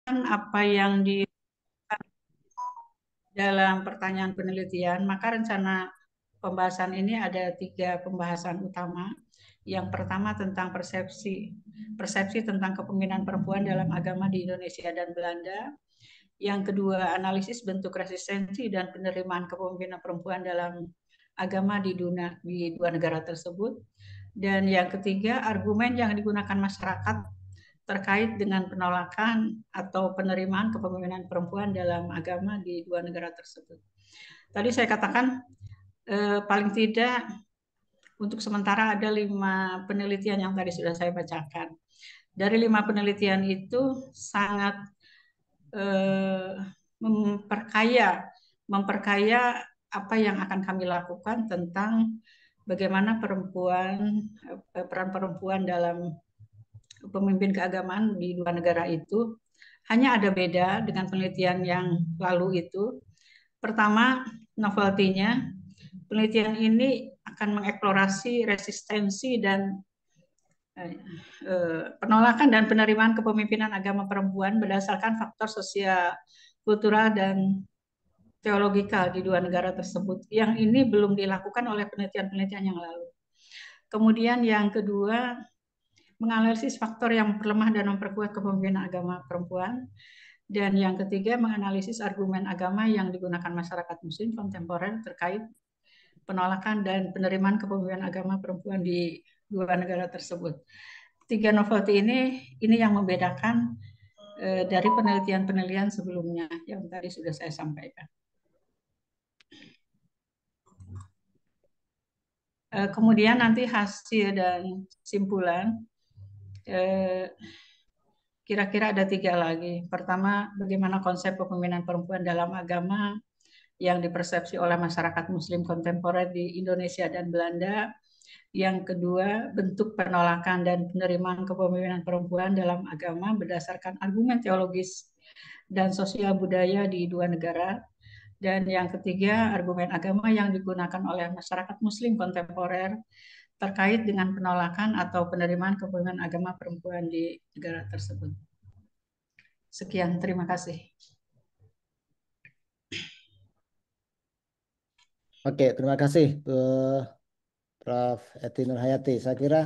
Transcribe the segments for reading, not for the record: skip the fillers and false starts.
apa yang di dalam pertanyaan penelitian, maka rencana pembahasan ini ada tiga pembahasan utama. Yang pertama tentang persepsi tentang kepemimpinan perempuan dalam agama di Indonesia dan Belanda. Yang kedua, analisis bentuk resistensi dan penerimaan kepemimpinan perempuan dalam agama di dua negara tersebut. Dan yang ketiga, argumen yang digunakan masyarakat terkait dengan penolakan atau penerimaan kepemimpinan perempuan dalam agama di dua negara tersebut. Tadi saya katakan paling tidak untuk sementara ada 5 penelitian yang tadi sudah saya bacakan. Dari 5 penelitian itu sangat eh, memperkaya memperkaya apa yang akan kami lakukan tentang bagaimana peran perempuan dalam pemimpin keagamaan di dua negara itu. Hanya ada beda dengan penelitian yang lalu itu. Pertama, novelty-nya. Penelitian ini akan mengeksplorasi resistensi dan penolakan dan penerimaan kepemimpinan agama perempuan berdasarkan faktor sosial, kultural, dan teologikal di dua negara tersebut. Yang ini belum dilakukan oleh penelitian-penelitian yang lalu. Kemudian yang kedua, menganalisis faktor yang memperlemah dan memperkuat kepemimpinan agama perempuan. Dan yang ketiga, menganalisis argumen agama yang digunakan masyarakat muslim kontemporer terkait penolakan dan penerimaan kepemimpinan agama perempuan di dua negara tersebut. Tiga novelty ini yang membedakan dari penelitian-penelitian sebelumnya yang tadi sudah saya sampaikan. Kemudian nanti hasil dan simpulan kira-kira ada tiga lagi. Pertama, bagaimana konsep kepemimpinan perempuan dalam agama yang dipersepsi oleh masyarakat muslim kontemporer di Indonesia dan Belanda. Yang kedua, bentuk penolakan dan penerimaan kepemimpinan perempuan dalam agama berdasarkan argumen teologis dan sosial budaya di dua negara. Dan yang ketiga, argumen agama yang digunakan oleh masyarakat muslim kontemporer terkait dengan penolakan atau penerimaan kepemimpinan agama perempuan di negara tersebut. Sekian, terima kasih. Oke, terima kasih Prof. Eti Nurhayati. Saya kira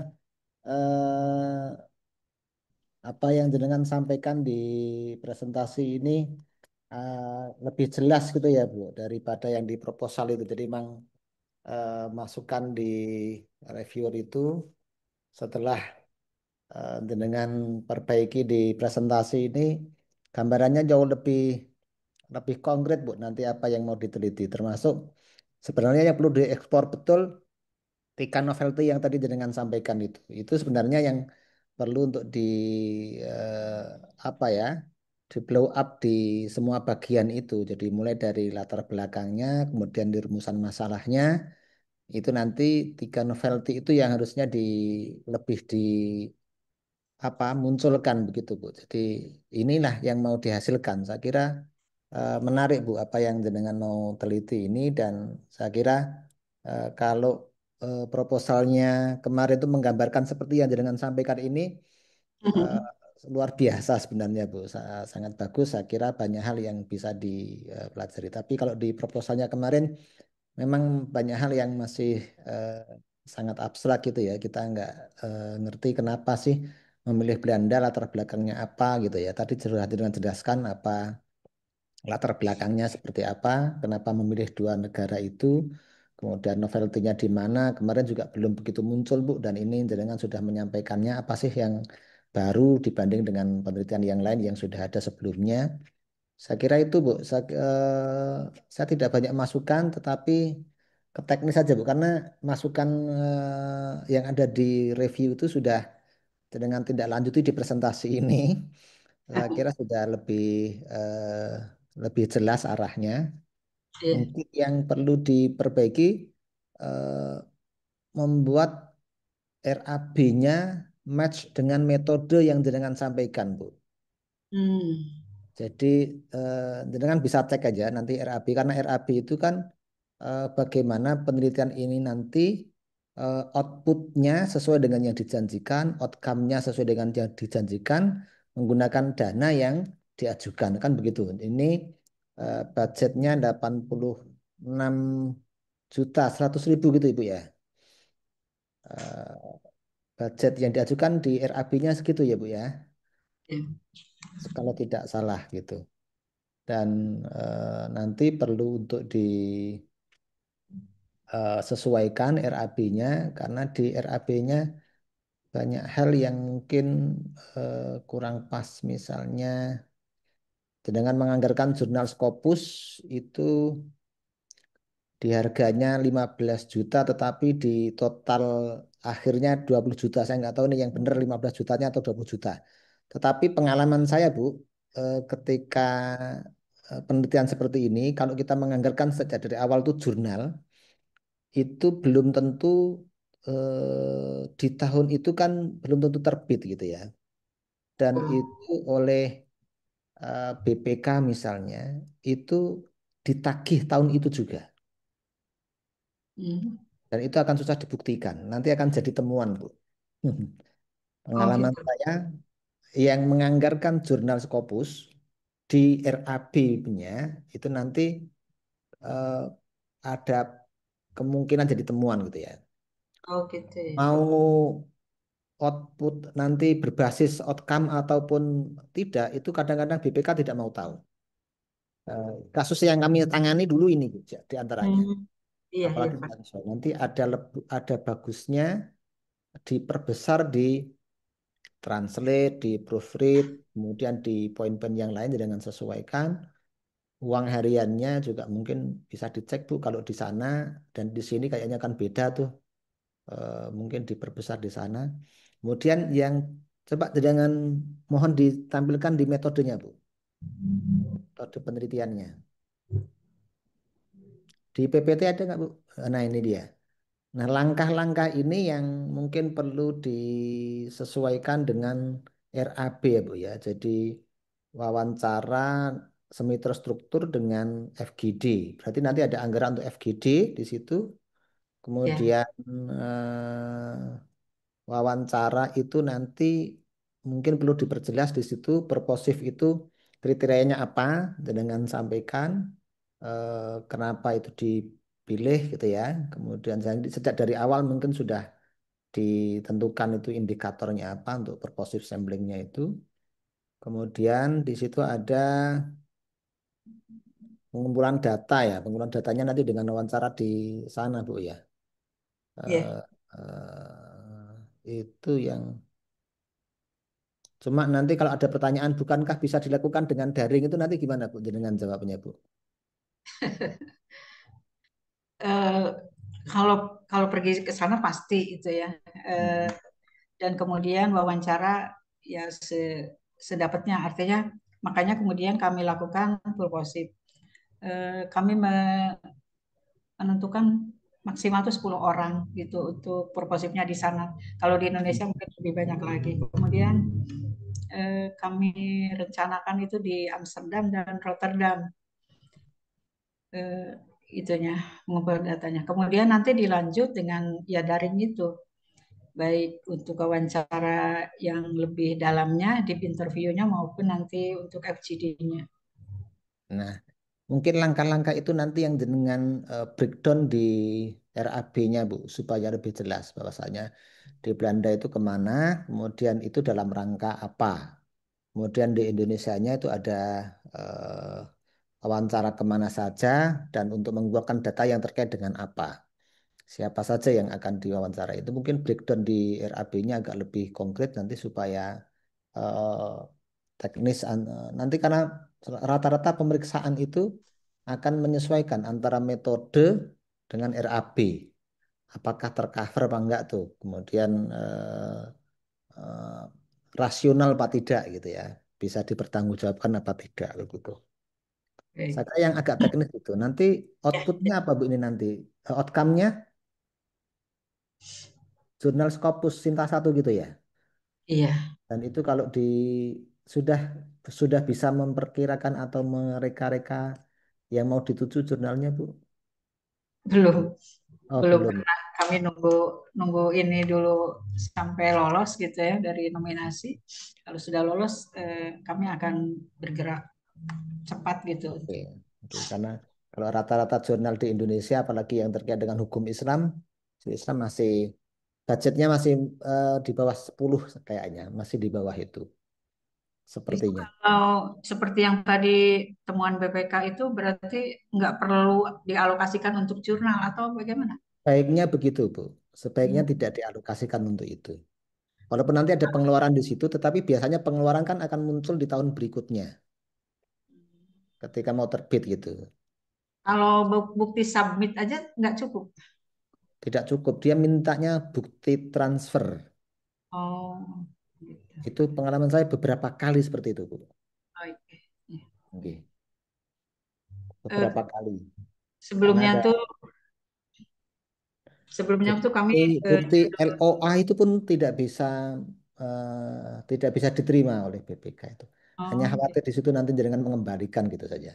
apa yang jenengan sampaikan di presentasi ini lebih jelas gitu ya Bu daripada yang di proposal itu. Jadi memang masukan di reviewer itu setelah jenengan perbaiki di presentasi ini gambarannya jauh lebih konkret Bu nanti apa yang mau diteliti termasuk sebenarnya yang perlu diekspor betul tiga novelty yang tadi jenengan sampaikan itu sebenarnya yang perlu untuk di eh, apa ya di blow up di semua bagian itu jadi mulai dari latar belakangnya kemudian di rumusan masalahnya itu nanti tiga novelty itu yang harusnya lebih di apa munculkan begitu Bu jadi inilah yang mau dihasilkan saya kira menarik Bu apa yang jenengan mau teliti ini dan saya kira kalau proposalnya kemarin itu menggambarkan seperti yang jenengan sampaikan ini eh, luar biasa sebenarnya Bu. Sangat bagus. Saya kira banyak hal yang bisa dipelajari. Tapi kalau di proposalnya kemarin memang banyak hal yang masih eh, sangat abstrak gitu ya. Kita nggak ngerti kenapa sih memilih Belanda latar belakangnya apa gitu ya. Tadi sudah jenengan jelaskan apa latar belakangnya seperti apa, kenapa memilih dua negara itu, kemudian novelty-nya di mana, kemarin juga belum begitu muncul Bu, dan ini jenengan sudah menyampaikannya apa sih yang baru dibanding dengan penelitian yang lain yang sudah ada sebelumnya. Saya kira itu Bu, saya tidak banyak masukan tetapi ke teknis saja Bu, karena masukan yang ada di review itu sudah dengan tidak lanjuti di presentasi ini. Saya kira sudah lebih jelas arahnya. Iya. Mungkin yang perlu diperbaiki eh, membuat RAB-nya match dengan metode yang jenengan sampaikan, Bu. Hmm. Jadi jenengan bisa cek aja nanti RAB karena RAB itu kan bagaimana penelitian ini nanti outputnya sesuai dengan yang dijanjikan, outcome-nya sesuai dengan yang dijanjikan menggunakan dana yang diajukan kan begitu. Ini budgetnya 86 juta 100 ribu gitu Ibu ya. Eh, Budget yang diajukan di RAB-nya segitu ya Bu ya, Ya. kalau tidak salah gitu. Dan nanti perlu untuk disesuaikan RAB-nya karena di RAB-nya banyak hal yang mungkin kurang pas. Misalnya dengan menganggarkan jurnal Scopus itu di harganya 15 juta tetapi di total akhirnya 20 juta. Saya nggak tahu nih yang benar 15 jutanya atau 20 juta. Tetapi pengalaman saya Bu, ketika penelitian seperti ini kalau kita menganggarkan sejak dari awal tuh jurnal itu belum tentu di tahun itu kan belum tentu terbit gitu ya. Dan itu oleh BPK misalnya itu ditagih tahun itu juga. Hmm. Dan itu akan susah dibuktikan. Nanti akan jadi temuan, Bu. Oh Pengalaman gitu. saya yang menganggarkan jurnal Scopus di RAB-nya itu nanti eh, ada kemungkinan jadi temuan gitu ya. Oh gitu ya. Mau output nanti berbasis outcome ataupun tidak, itu kadang-kadang BPK tidak mau tahu. Kasus yang kami tangani dulu ini Bu, di antaranya. Hmm. Iya, iya, Apalagi Pak. nanti ada bagusnya diperbesar di translate, di proofread, kemudian di poin-poin yang lain dengan sesuaikan. Uang hariannya juga mungkin bisa dicek Bu kalau di sana dan di sini kayaknya kan beda tuh. Mungkin diperbesar di sana. Kemudian yang coba jangan mohon ditampilkan di metodenya Bu, metode penelitiannya. Di PPT ada nggak Bu? Nah ini dia. Nah, langkah-langkah ini yang mungkin perlu disesuaikan dengan RAB ya, Bu ya. Jadi wawancara semi terstruktur dengan FGD. Berarti nanti ada anggaran untuk FGD di situ. Ya, Kemudian wawancara itu nanti mungkin perlu diperjelas di situ purposif itu kriterianya apa dengan sampaikan kenapa itu dipilih gitu ya. Kemudian sejak dari awal mungkin sudah ditentukan itu indikatornya apa untuk purposive samplingnya itu. Kemudian di situ ada pengumpulan data ya, pengumpulan datanya nanti dengan wawancara di sana Bu ya. ya. Eh, itu yang cuma nanti kalau ada pertanyaan bukankah bisa dilakukan dengan daring itu nanti gimana Bu dengan jawabnya Bu? Eh, kalau kalau pergi ke sana pasti itu ya. Eh, Hmm. dan kemudian wawancara ya sedapatnya artinya makanya kemudian kami lakukan purposif. Kami menentukan maksimal tuh 10 orang gitu untuk purposifnya di sana. Kalau di Indonesia mungkin lebih banyak lagi. Kemudian kami rencanakan itu di Amsterdam dan Rotterdam eh, itunya mengumpul datanya. Kemudian nanti dilanjut dengan ya daring itu, baik untuk wawancara yang lebih dalamnya, deep interviewnya maupun nanti untuk FGD-nya. Nah, mungkin langkah-langkah itu nanti yang dengan breakdown di RAB-nya Bu supaya lebih jelas bahwasanya di Belanda itu kemana, kemudian itu dalam rangka apa. Kemudian di Indonesianya itu ada eh, wawancara kemana saja dan untuk mengumpulkan data yang terkait dengan apa. Siapa saja yang akan diwawancara itu mungkin breakdown di RAB-nya agak lebih konkret nanti supaya eh, teknis nanti karena rata-rata pemeriksaan itu akan menyesuaikan antara metode dengan RAB. Apakah tercover apa enggak tuh. Kemudian eh, rasional apa tidak gitu ya. Bisa dipertanggungjawabkan apa tidak begitu. Baik. Saya yang agak teknis itu. Nanti Ya, outputnya apa Bu ini nanti? Outcome-nya jurnal Scopus Sinta satu gitu ya. iya, Dan itu kalau sudah sudah bisa memperkirakan atau mereka-reka yang mau dituju jurnalnya Bu. belum, Oh, belum belum. kami nunggu nunggu ini dulu sampai lolos gitu ya dari nominasi. Kalau sudah lolos, kami akan bergerak cepat gitu. Oke, oke. Karena kalau rata-rata jurnal di Indonesia, apalagi yang terkait dengan hukum Islam, Islam masih budgetnya masih di bawah 10 kayaknya, masih di bawah itu, Itu sepertinya. kalau seperti yang tadi temuan BPK itu berarti nggak perlu dialokasikan untuk jurnal atau bagaimana? Baiknya begitu, Bu. Sebaiknya Hmm. tidak dialokasikan untuk itu. Walaupun nanti ada pengeluaran di situ, tetapi biasanya pengeluaran kan akan muncul di tahun berikutnya, ketika mau terbit gitu. Kalau bukti submit aja nggak cukup. Tidak cukup, dia mintanya bukti transfer. Oh, gitu. Itu pengalaman saya beberapa kali seperti itu, Bu. Oke. Ya. Oke. Eh, Beberapa kali. Karena sebelumnya ada tuh sebelumnya tuh kami bukti judul. LOA itu pun tidak bisa diterima oleh BPK itu. Hanya Oh, gitu. khawatir di situ nanti jangan mengembalikan gitu saja.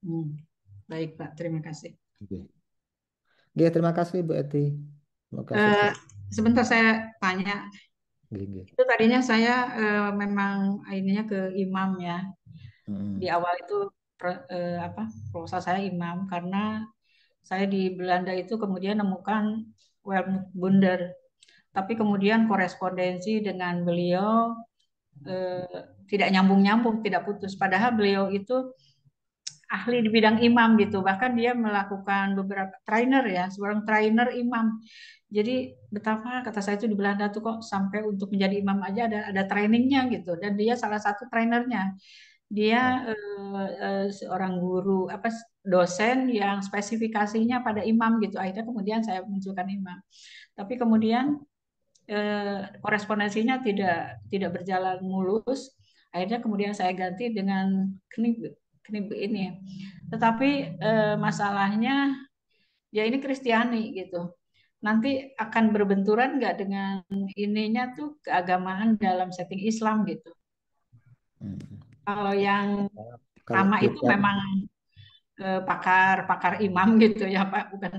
Hmm. Baik, Pak. Terima kasih. Oke. Oke, terima kasih Bu Eti. Semoga Eh, sukses. sebentar saya tanya. Oke, oke. Itu tadinya saya memang ininya ke imam ya. Di Mm-mm. awal itu apa proposal saya imam karena saya di Belanda itu kemudian nemukan Wermut Bunder. Tapi kemudian korespondensi dengan beliau tidak nyambung-nyambung, tidak putus. Padahal beliau itu ahli di bidang imam gitu. Bahkan dia melakukan beberapa trainer ya, seorang trainer imam. Jadi betapa kata saya itu di Belanda tuh kok sampai untuk menjadi imam aja ada trainingnya gitu. Dan dia salah satu trainernya. Dia Nah, seorang guru apa dosen yang spesifikasinya pada imam gitu. Akhirnya kemudian saya munculkan imam. Tapi kemudian korespondensinya tidak berjalan mulus. Akhirnya kemudian saya ganti dengan knib knib ini. Tetapi masalahnya ya ini Kristiani gitu. Nanti akan berbenturan nggak dengan ininya tuh keagamaan dalam setting Islam gitu. mm. Kalau yang Kalau pertama itu beda, memang pakar pakar imam gitu ya Pak, bukan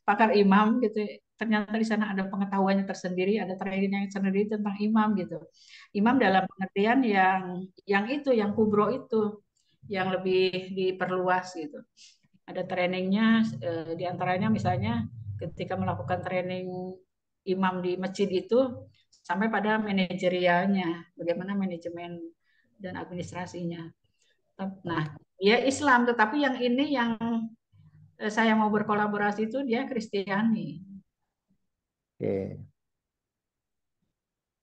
pakar imam gitu. Ternyata di sana ada pengetahuannya tersendiri, ada training yang sendiri tentang imam gitu. Imam oke. dalam pengertian yang itu, yang kubro itu, yang lebih diperluas gitu. Ada trainingnya, di antaranya misalnya ketika melakukan training imam di masjid itu sampai pada manajerialnya, bagaimana manajemen dan administrasinya. Nah, Oke. dia Islam, tetapi yang ini yang saya mau berkolaborasi itu dia Kristiani. Oke.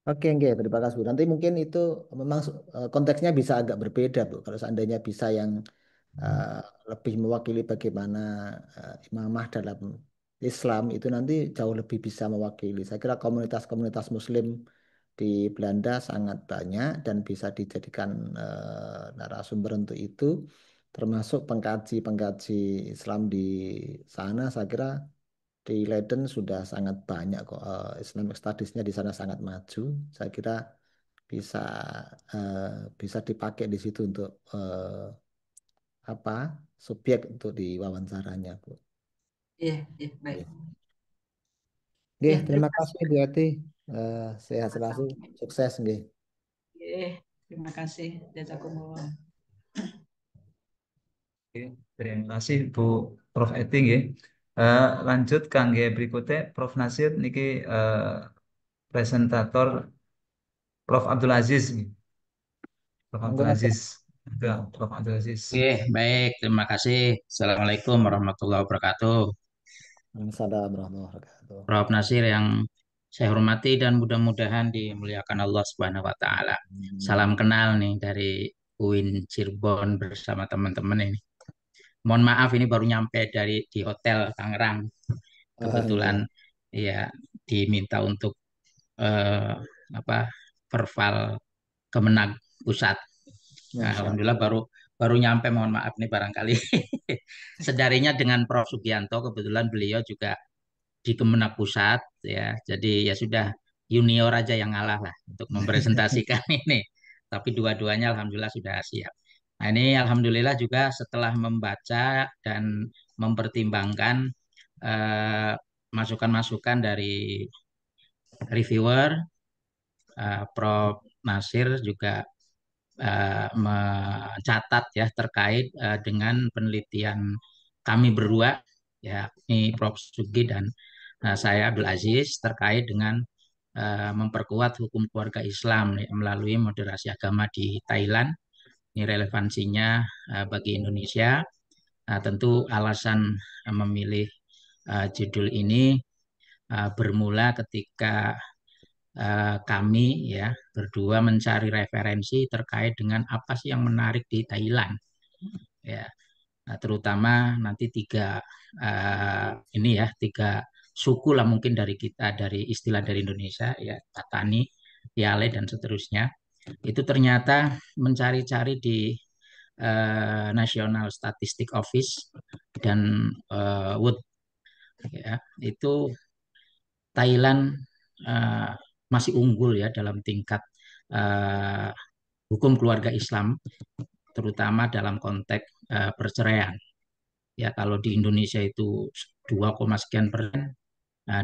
Oke, oke, terima kasih Bu. Nanti mungkin itu memang konteksnya bisa agak berbeda Bu. Kalau seandainya bisa yang eh, lebih mewakili bagaimana imamah dalam Islam itu nanti jauh lebih bisa mewakili. Saya kira komunitas-komunitas Muslim di Belanda sangat banyak dan bisa dijadikan narasumber untuk itu, termasuk pengkaji-pengkaji Islam di sana. Saya kira di Leiden sudah sangat banyak kok Islamic Studies-nya di sana sangat maju. Saya kira bisa eh, bisa dipakai di situ untuk apa subjek untuk diwawancaranya, Bu. Iya, iya, baik. Oke, oke, Ya, terima terima kasih. kasih Bu Ati. Sehat selalu, Sama-sama. sukses nggih. Terima kasih. Jazakumullah. Oke, terima kasih Bu Prof Eti nggih. Lanjut kangge berikutnya Prof Nasir niki presentator Prof Abdul Aziz nggih. Prof Monggo Abdul Mas. Aziz. Ya, Prof Abdul Aziz. Oke, baik. Terima kasih. Assalamualaikum warahmatullahi wabarakatuh. Assalamualaikum warahmatullahi wabarakatuh. Prof. Nasir yang saya hormati dan mudah-mudahan dimuliakan Allah Subhanahu wa taala. Salam Hmm. kenal nih dari UIN Cirebon bersama teman-teman ini. Mohon maaf ini baru nyampe dari di Hotel Tangerang. Kebetulan Nggih. ya diminta untuk eh, apa perval Kemenag Pusat. Nah, Masya Alhamdulillah Allah. baru baru nyampe, mohon maaf nih barangkali sedarinya dengan Prof Sugianto, kebetulan beliau juga di Kemenak Pusat ya. Jadi ya sudah, junior aja yang ngalah lah untuk mempresentasikan ini. Tapi dua-duanya alhamdulillah sudah siap. Nah, ini alhamdulillah juga setelah membaca dan mempertimbangkan eh, masukan-masukan dari reviewer, Prof. Nasir juga mencatat ya terkait dengan penelitian kami berdua, yakni Prof. Sugi dan saya Abdul Aziz, terkait dengan memperkuat hukum keluarga Islam ya, melalui moderasi agama di Thailand. Ini relevansinya bagi Indonesia. Nah, tentu alasan memilih judul ini bermula ketika kami ya berdua mencari referensi terkait dengan apa sih yang menarik di Thailand ya. Nah, terutama nanti tiga suku lah mungkin dari kita, dari istilah dari Indonesia ya, Tatani, Yale dan seterusnya. Itu ternyata mencari-cari di National Statistic Office dan Wood ya, itu Thailand uh, masih unggul ya dalam tingkat uh, hukum keluarga Islam, terutama dalam konteks perceraian. Ya, kalau di Indonesia itu 2, sekian persen,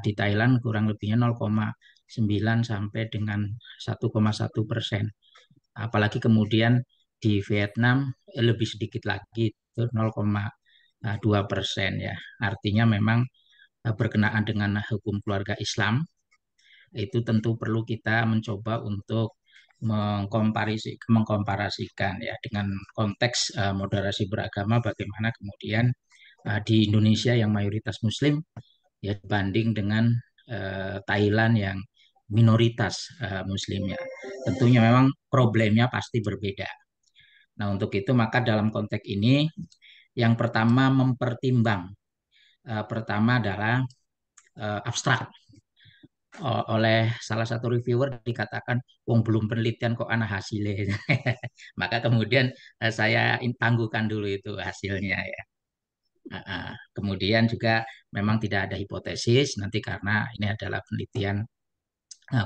di Thailand kurang lebihnya 0,9 sampai dengan 1,1%. Apalagi kemudian di Vietnam lebih sedikit lagi, itu 0,2% ya. Artinya memang berkenaan dengan hukum keluarga Islam, itu tentu perlu kita mencoba untuk mengkomparasikan ya dengan konteks moderasi beragama, bagaimana kemudian di Indonesia yang mayoritas Muslim ya dibanding dengan Thailand yang minoritas Muslimnya. Tentunya memang problemnya pasti berbeda. Nah, untuk itu maka dalam konteks ini yang pertama mempertimbang pertama adalah abstrak. Oleh salah satu reviewer dikatakan, wong belum penelitian kok ana hasilnya. Maka kemudian saya tangguhkan dulu itu hasilnya ya. Kemudian juga memang tidak ada hipotesis nanti karena ini adalah penelitian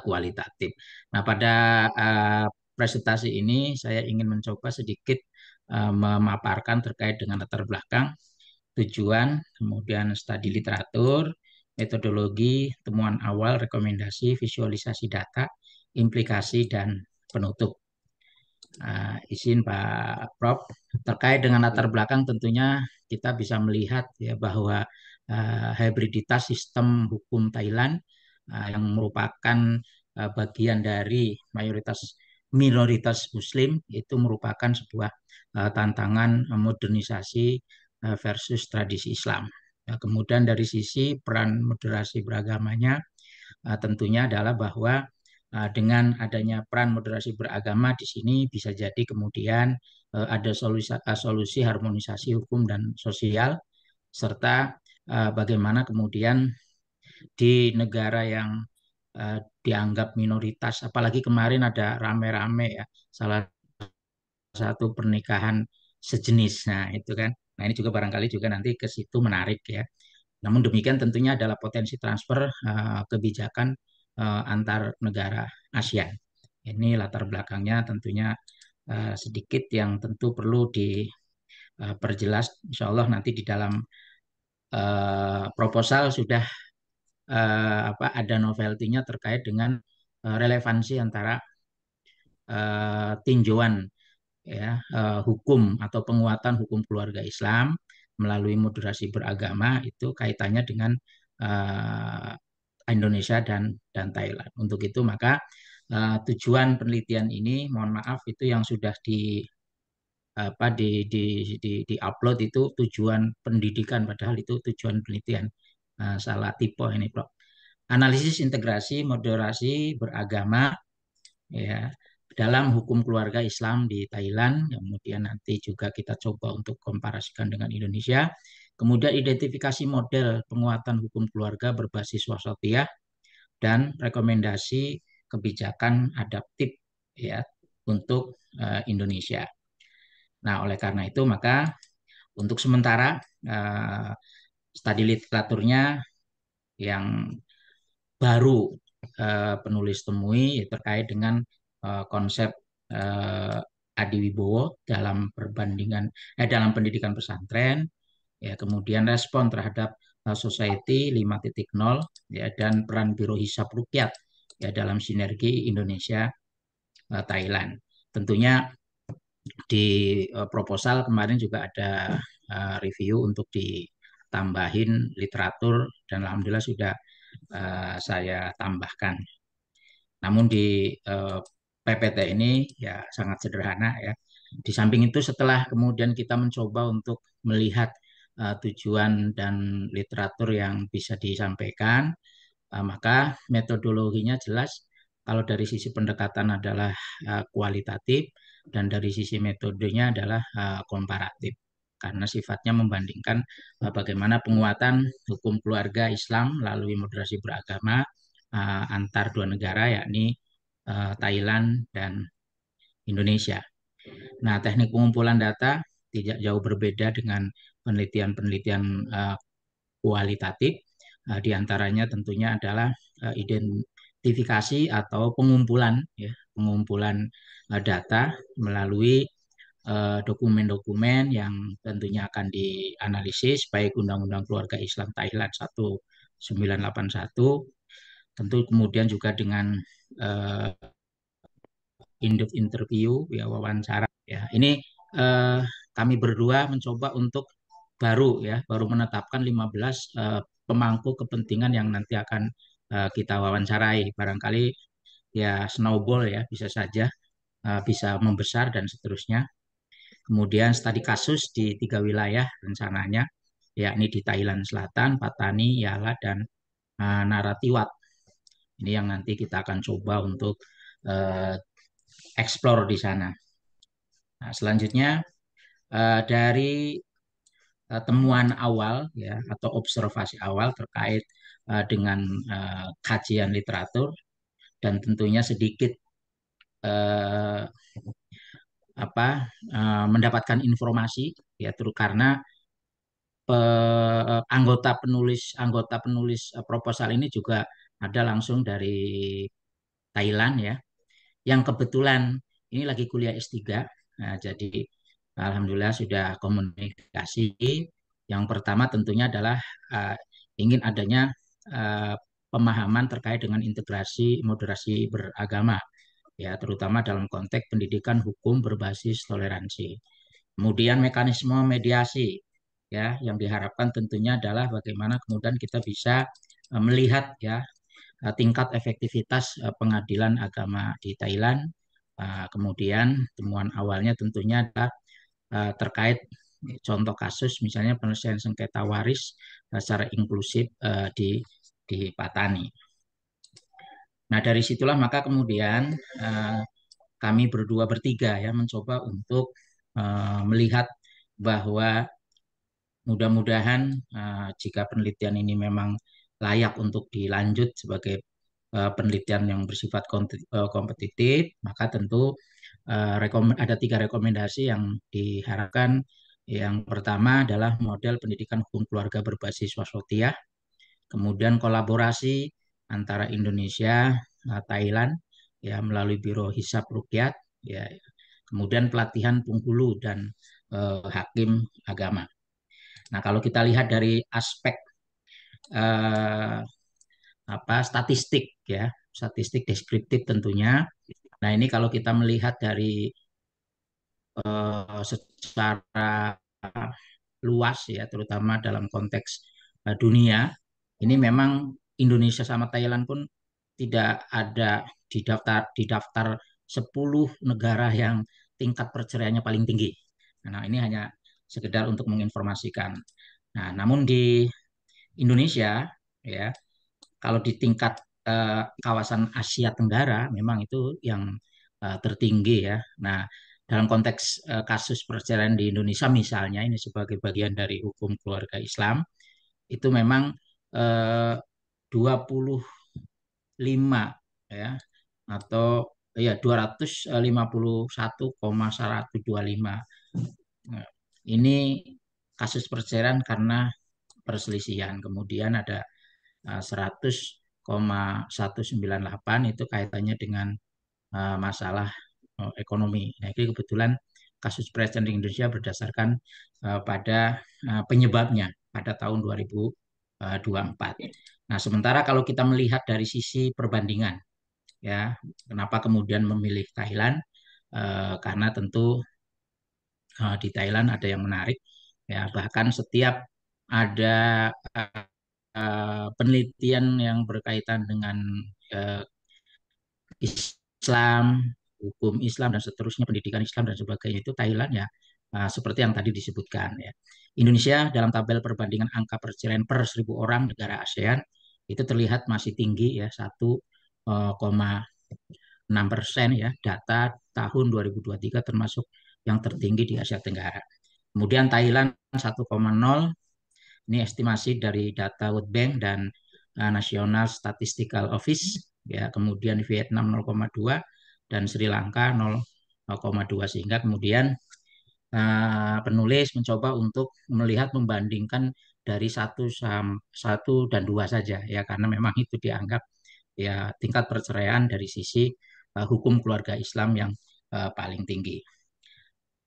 kualitatif. Nah, pada presentasi ini saya ingin mencoba sedikit memaparkan terkait dengan latar belakang, tujuan, kemudian studi literatur, metodologi, temuan awal, rekomendasi, visualisasi data, implikasi, dan penutup. Izin Pak Prof. Terkait dengan latar belakang tentunya kita bisa melihat ya bahwa hibriditas sistem hukum Thailand yang merupakan bagian dari minoritas Muslim itu merupakan sebuah tantangan modernisasi versus tradisi Islam. Kemudian dari sisi peran moderasi beragamanya tentunya adalah bahwa dengan adanya peran moderasi beragama di sini bisa jadi kemudian ada solusi harmonisasi hukum dan sosial, serta bagaimana kemudian di negara yang dianggap minoritas, apalagi kemarin ada rame-rame ya salah satu pernikahan sejenis. Nah, itu kan. Nah, ini juga barangkali juga nanti ke situ menarik ya. Namun demikian tentunya adalah potensi transfer kebijakan antar negara ASEAN. Ini latar belakangnya tentunya sedikit yang tentu perlu diperjelas. Insya Allah nanti di dalam proposal sudah ada novelty-nya terkait dengan relevansi antara tinjauan ya hukum atau penguatan hukum keluarga Islam melalui moderasi beragama itu kaitannya dengan Indonesia dan Thailand. Untuk itu maka tujuan penelitian ini, mohon maaf itu yang sudah di upload itu tujuan pendidikan padahal itu tujuan penelitian. Salah tipe ini, Prof. Analisis integrasi moderasi beragama ya dalam hukum keluarga Islam di Thailand. Kemudian nanti juga kita coba untuk komparasikan dengan Indonesia. Kemudian identifikasi model penguatan hukum keluarga berbasis wasatiyah dan rekomendasi kebijakan adaptif ya untuk Indonesia. Nah, oleh karena itu maka untuk sementara studi literaturnya yang baru penulis temui terkait dengan konsep Adi Wibowo dalam pendidikan pesantren, ya kemudian respon terhadap Society 5.0 ya, dan peran Biro Hisab Rukyat ya dalam sinergi Indonesia Thailand. Tentunya di proposal kemarin juga ada review untuk ditambahin literatur dan alhamdulillah sudah saya tambahkan. Namun di PPT ini ya sangat sederhana ya. Di samping itu setelah kemudian kita mencoba untuk melihat tujuan dan literatur yang bisa disampaikan, maka metodologinya jelas. Kalau dari sisi pendekatan adalah kualitatif dan dari sisi metodenya adalah komparatif. Karena sifatnya membandingkan bagaimana penguatan hukum keluarga Islam melalui moderasi beragama antar dua negara, yakni Thailand dan Indonesia. Nah, teknik pengumpulan data tidak jauh berbeda dengan penelitian-penelitian kualitatif. Di antaranya tentunya adalah identifikasi atau pengumpulan data melalui dokumen-dokumen yang tentunya akan dianalisis, baik Undang-Undang Keluarga Islam Thailand 1981, tentu kemudian juga dengan interview ya, wawancara ya. Ini kami berdua mencoba untuk baru menetapkan 15 pemangku kepentingan yang nanti akan kita wawancarai. Barangkali ya snowball ya, bisa saja bisa membesar dan seterusnya. Kemudian studi kasus di 3 wilayah rencananya, yakni di Thailand Selatan, Patani, Yala, dan Narathiwat. Ini yang nanti kita akan coba untuk explore di sana. Nah, selanjutnya dari temuan awal ya atau observasi awal terkait dengan kajian literatur dan tentunya sedikit mendapatkan informasi ya, terus karena anggota penulis proposal ini juga ada langsung dari Thailand ya, yang kebetulan ini lagi kuliah S3. Nah, jadi alhamdulillah sudah komunikasi. Yang pertama tentunya adalah ingin adanya pemahaman terkait dengan integrasi moderasi beragama ya, terutama dalam konteks pendidikan hukum berbasis toleransi. Kemudian mekanisme mediasi ya, yang diharapkan tentunya adalah bagaimana kemudian kita bisa melihat ya tingkat efektivitas pengadilan agama di Thailand. Kemudian temuan awalnya tentunya adalah terkait contoh kasus misalnya penyelesaian sengketa waris secara inklusif di Patani. Nah, dari situlah maka kemudian kami berdua bertiga ya mencoba untuk melihat bahwa mudah-mudahan jika penelitian ini memang layak untuk dilanjut sebagai penelitian yang bersifat kompetitif, maka tentu ada 3 rekomendasi yang diharapkan. Yang pertama adalah model pendidikan hukum keluarga berbasis wasatiyah, kemudian kolaborasi antara Indonesia, Thailand, ya melalui Biro Hisab Rukyat, ya, kemudian pelatihan penghulu dan hakim agama. Nah, kalau kita lihat dari aspek statistik ya, statistik deskriptif tentunya. Nah, ini kalau kita melihat dari secara luas ya, terutama dalam konteks dunia, ini memang Indonesia sama Thailand pun tidak ada di daftar 10 negara yang tingkat perceraiannya paling tinggi. Nah, ini hanya sekedar untuk menginformasikan. Nah, namun di Indonesia ya, kalau di tingkat kawasan Asia Tenggara memang itu yang tertinggi ya. Nah, dalam konteks kasus perceraian di Indonesia misalnya, ini sebagai bagian dari hukum keluarga Islam, itu memang 25 ya, atau ya 251,125. Nah, ini kasus perceraian karena perselisihan. Kemudian ada 100,198 itu kaitannya dengan masalah ekonomi. Nah, ini kebetulan kasus perceraian di Indonesia berdasarkan pada penyebabnya pada tahun 2020. 24. Nah, sementara kalau kita melihat dari sisi perbandingan, ya, kenapa kemudian memilih Thailand? Karena tentu di Thailand ada yang menarik, ya, bahkan setiap ada penelitian yang berkaitan dengan eh, Islam, hukum Islam dan seterusnya, pendidikan Islam dan sebagainya itu Thailand ya, seperti yang tadi disebutkan ya. Indonesia dalam tabel perbandingan angka perceraian per 1.000 orang negara ASEAN itu terlihat masih tinggi ya, 1,6% ya, data tahun 2023 termasuk yang tertinggi di Asia Tenggara. Kemudian Thailand 1,0, ini estimasi dari data World Bank dan National Statistical Office ya. Kemudian Vietnam 0,2 dan Sri Lanka 0,2, sehingga kemudian penulis mencoba untuk melihat membandingkan dari satu dan dua saja ya, karena memang itu dianggap ya tingkat perceraian dari sisi hukum keluarga Islam yang paling tinggi.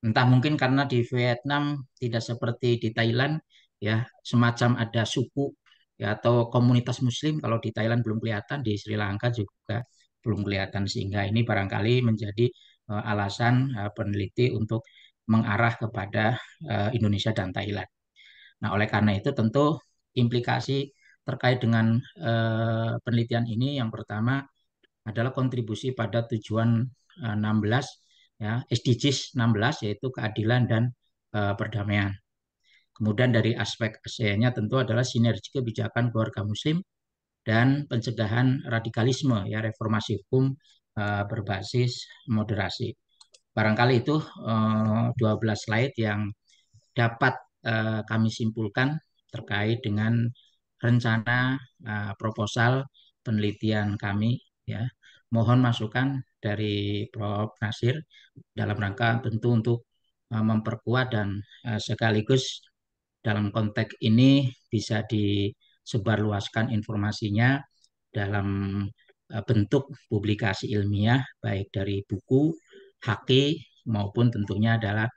Entah mungkin karena di Vietnam tidak seperti di Thailand ya, semacam ada suku ya atau komunitas Muslim. Kalau di Thailand belum kelihatan, di Sri Lanka juga belum kelihatan, sehingga ini barangkali menjadi alasan peneliti untuk mengarah kepada Indonesia dan Thailand. Nah, oleh karena itu tentu implikasi terkait dengan penelitian ini yang pertama adalah kontribusi pada tujuan 16 ya, SDGs 16, yaitu keadilan dan perdamaian. Kemudian dari aspek ASEAN-nya tentu adalah sinergi kebijakan keluarga muslim dan pencegahan radikalisme ya, reformasi hukum berbasis moderasi. Barangkali itu 12 slide yang dapat kami simpulkan terkait dengan rencana proposal penelitian kami ya. Mohon masukan dari Prof. Nasir dalam rangka tentu untuk memperkuat dan sekaligus dalam konteks ini bisa disebarluaskan informasinya dalam bentuk publikasi ilmiah baik dari buku, haki maupun tentunya adalah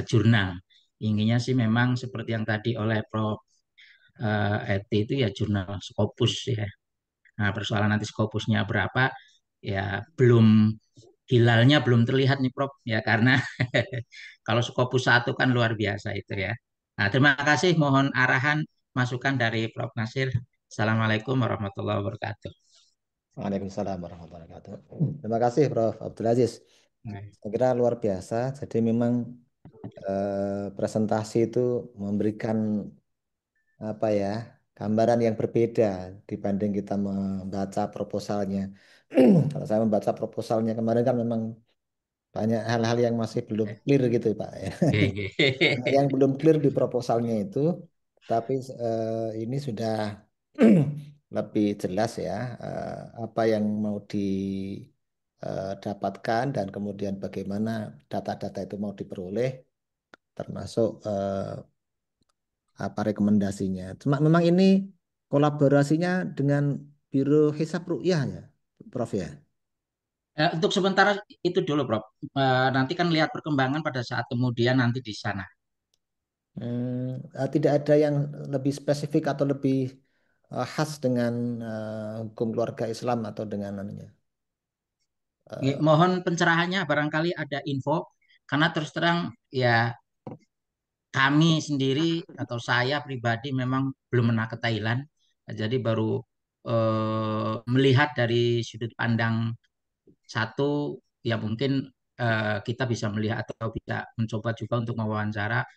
jurnal. Inginnya sih memang seperti yang tadi oleh Prof. Eti itu ya jurnal Scopus ya. Nah, persoalan nanti Scopusnya berapa ya belum, hilalnya belum terlihat nih Prof ya, karena kalau Scopus 1 kan luar biasa itu ya. Nah, terima kasih, mohon arahan masukan dari Prof Nasir. Assalamualaikum warahmatullahi wabarakatuh. Waalaikumsalam warahmatullahi wabarakatuh. Terima kasih Prof. Abdul Aziz. Nah, Saya kira luar biasa. Jadi memang presentasi itu memberikan apa ya, gambaran yang berbeda dibanding kita membaca proposalnya. Kalau saya membaca proposalnya kemarin kan memang banyak hal-hal yang masih belum clear gitu Pak ya. Banyak yang belum clear di proposalnya itu, tapi ini sudah lebih jelas ya, apa yang mau didapatkan dan kemudian bagaimana data-data itu mau diperoleh, termasuk apa rekomendasinya. Cuma memang ini kolaborasinya dengan Biro Hisab Ruqyah ya, Prof ya. Untuk sementara itu dulu, Prof. Nanti kan lihat perkembangan pada saat kemudian nanti di sana. Tidak ada yang lebih spesifik atau lebih khas dengan hukum keluarga Islam atau dengan anunya. Mohon pencerahannya, barangkali ada info, karena terus terang ya kami sendiri atau saya pribadi memang belum pernah ke Thailand, jadi baru melihat dari sudut pandang satu ya, mungkin kita bisa melihat atau bisa mencoba juga untuk mewawancara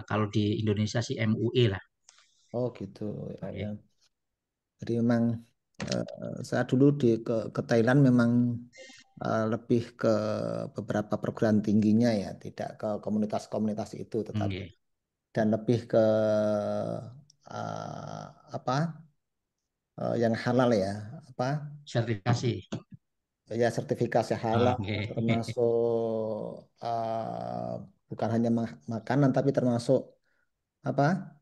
kalau di Indonesia sih MUI lah. Oh gitu ya, ya. Oke. Jadi memang saya dulu ke Thailand memang lebih ke beberapa perguruan tingginya ya, tidak ke komunitas-komunitas itu, tetapi Oke. dan lebih ke apa yang halal ya, apa Sertifikasi. ya sertifikasi halal, Oke. termasuk bukan hanya makanan tapi termasuk apa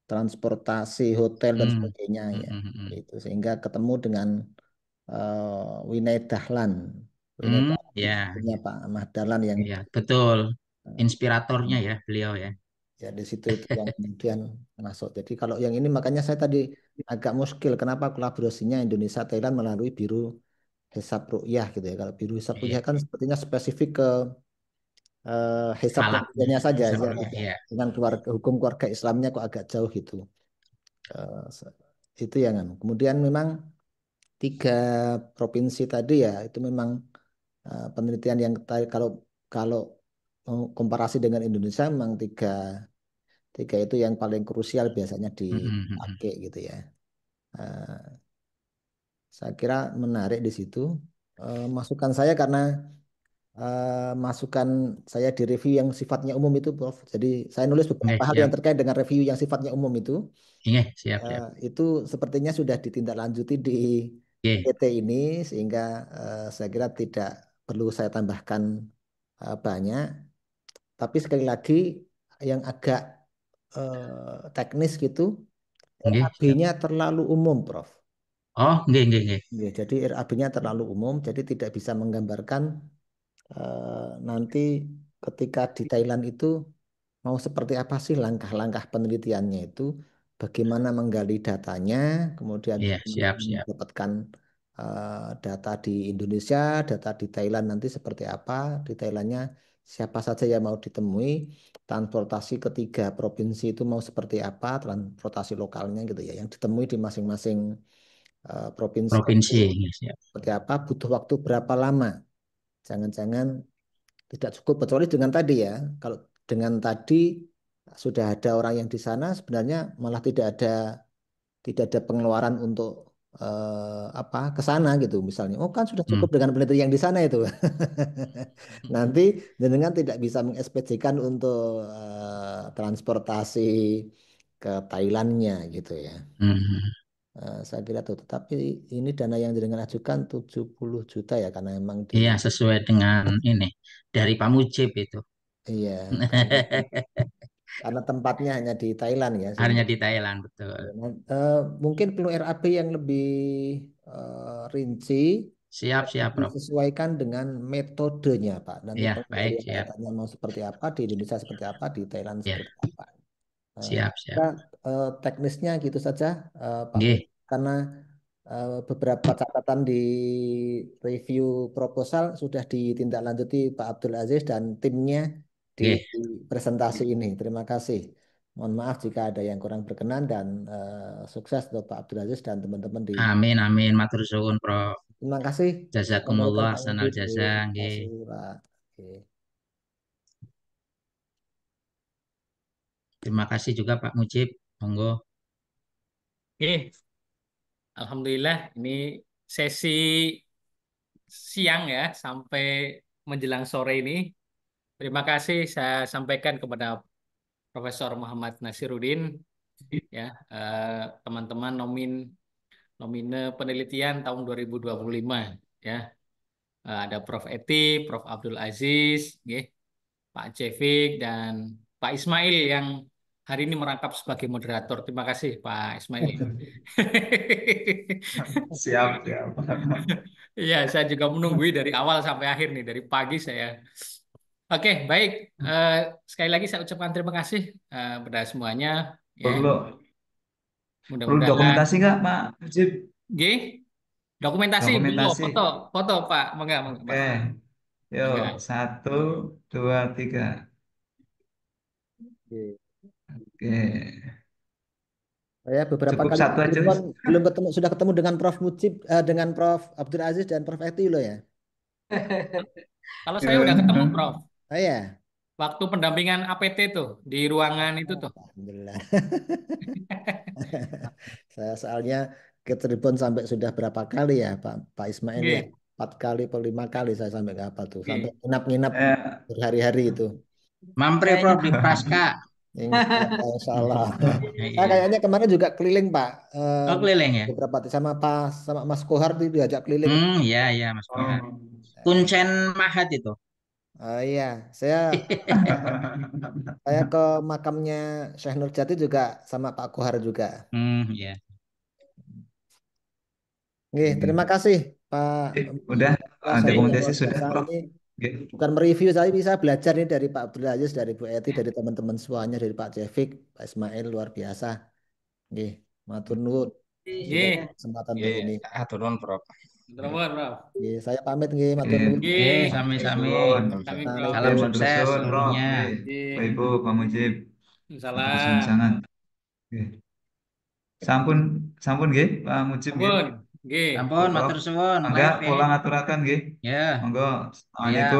transportasi, hotel dan Hmm. sebagainya Hmm, ya. hmm, hmm. Itu sehingga ketemu dengan Winai Dahlan. Winai Dahlan itu Ya, punya Pak Ahmad Dahlan yang ya, betul. Inspiratornya ya beliau ya. Ya di situ itu yang kemudian masuk. Jadi kalau yang ini makanya saya tadi agak muskil kenapa kolaborasinya Indonesia Thailand melalui Biro Hisab Ruqyah gitu ya. Kalau Biro Hisab Iya, Ruqyah kan sepertinya spesifik ke hisab falaknya keluarganya saja, bisa ya, ya. Iya, dengan keluarga hukum keluarga Islamnya kok agak jauh gitu. Eh, itu yang anu. Kemudian memang 3 provinsi tadi ya itu memang penelitian yang kalau kalau komparasi dengan Indonesia memang tiga itu yang paling krusial biasanya Mm-mm. dipakai gitu ya. Eh, saya kira menarik di situ. Masukan saya karena masukan saya di review yang sifatnya umum itu, Prof. Jadi saya nulis Oke, beberapa hal yang siap. terkait dengan review yang sifatnya umum itu. Oke, siap, siap. Itu sepertinya sudah ditindaklanjuti di Oke, PT ini sehingga saya kira tidak perlu saya tambahkan banyak. Tapi sekali lagi yang agak teknis gitu, oke, siap. RAB-nya terlalu umum, Prof. Oh, oke, oke, oke. Ya, jadi RAB-nya terlalu umum, jadi tidak bisa menggambarkan nanti ketika di Thailand itu mau seperti apa sih langkah-langkah penelitiannya itu, bagaimana menggali datanya, kemudian Iya, bagaimana siap, siap. mendapatkan data di Indonesia, data di Thailand nanti seperti apa, di Thailandnya siapa saja yang mau ditemui, transportasi ketiga provinsi itu mau seperti apa, transportasi lokalnya gitu ya, yang ditemui di masing-masing provinsi itu Provinsi, iya, siap. seperti apa, butuh waktu berapa lama, jangan-jangan tidak cukup kecuali dengan tadi ya. Kalau dengan tadi sudah ada orang yang di sana sebenarnya malah tidak ada pengeluaran untuk apa ke sana gitu misalnya. Oh kan sudah Hmm. cukup dengan penelitian yang di sana itu. Nanti dengan tidak bisa mengekspedisikan untuk transportasi ke Thailandnya gitu ya. Hmm. Saya kira tuh, tetapi ini dana yang dengan ajukan 70 juta ya karena memang di Iya, sesuai dengan ini dari Pak Mujib itu. iya karena tempatnya hanya di Thailand ya Hanya sehingga di Thailand, betul. mungkin perlu RAP yang lebih rinci Siap, siap, Prof. disesuaikan dengan metodenya Pak. Nanti Iya, baik, pengendalian siap. datanya mau seperti apa di Indonesia seperti apa di Thailand Iya, seperti apa. siap, siap. Kita teknisnya gitu saja Pak Mu Oke, karena beberapa catatan di review proposal sudah ditindaklanjuti Pak Abdul Aziz dan timnya di oke. presentasi ini. Terima kasih. Mohon maaf jika ada yang kurang berkenan dan sukses untuk Pak Abdul Aziz dan teman-teman di. Amin, amin. Matur suwun, Prof. Terima kasih. Assalamualaikum Jazakumullah, Pak sanal Mujib. jasa. Terima Oke. kasih Pak. Oke. Terima kasih juga Pak Mujib. Monggo. Oke, Alhamdulillah ini sesi siang ya sampai menjelang sore ini. Terima kasih saya sampaikan kepada Profesor Muhammad Nasiruddin ya teman-teman nomine penelitian tahun 2025 ya. Ada Prof Eti, Prof Abdul Aziz, nggih, Pak Cevik dan Pak Ismail yang hari ini merangkap sebagai moderator. Terima kasih Pak Ismail. Siap, siap. Iya, saya juga menunggui dari awal sampai akhir nih, dari pagi saya. Oke, baik. Eh, Sekali lagi saya ucapkan terima kasih kepada semuanya. Ya, Perlu perlu mudah-mudahan. dokumentasi nggak, Pak Mujib? G, dokumentasi belum, Dokumentasi. foto, foto Pak, mangga, mangga Oke, Pak, yuk mangga. 1, 2, 3. Oke. Oke, Saya beberapa cukup kali satu aja. telepon belum ketemu sudah ketemu dengan Prof Mujib dengan Prof Abdul Aziz dan Prof Eti loh ya. Kalau saya udah ketemu Ya. Prof, Oh ya. waktu pendampingan APT tuh di ruangan itu tuh. Alhamdulillah. Saya soalnya ke Cirebon sampai sudah berapa kali ya Pak Pak Ismail ya. G, 4 kali atau 5 kali saya sampai ke apa tuh. Sampai G. nginap-nginap Eh, berhari-hari itu. Mampre Kayaknya Prof di Praska. Insya Allah. Saya Iya. kayaknya kemarin juga keliling Pak. Oh, keliling ya? Beberapa sama Pak sama Mas Kohar itu diajak keliling. Iya, iya, Mas Kohar. oh. Kuncen Mahat itu. Oh iya, saya ke makamnya Syekh Nurjati juga sama Pak Kohar juga. Iya. Oke, terima kasih Pak Udah Saya dokumentasi luar sudah, biasa Prof. ini Nggih. bukan mereview, saya bisa belajar nih dari Pak Abdul Aziz, dari Bu Eti, dari teman-teman semuanya, dari Pak Cevik, Pak Ismail, luar biasa. Nggih, matur nuwun sudah Nggih, kesempatan Nggih, ini. atur nuwun, Prof. nuwun, Prof. Nggih, saya pamit nggih, matur Nggih. nuwun. Nggih, Sami-sami. kami, Nah, Prof. Salam Nggih, matur sukses suwun, Prof. seluruhnya. Nggih. Nggih. Bapak Ibu, Pak Mujib, atas Salam. perbincangan. Nggih. Sampun, sampun nggih, Pak Mujib nggih. Ampun. Nggih. Ampun, Prof, matur suwun. mangga Maaf ya. kula ngaturaken nggih. Ya. Monggo. Ya. Assalamualaikum.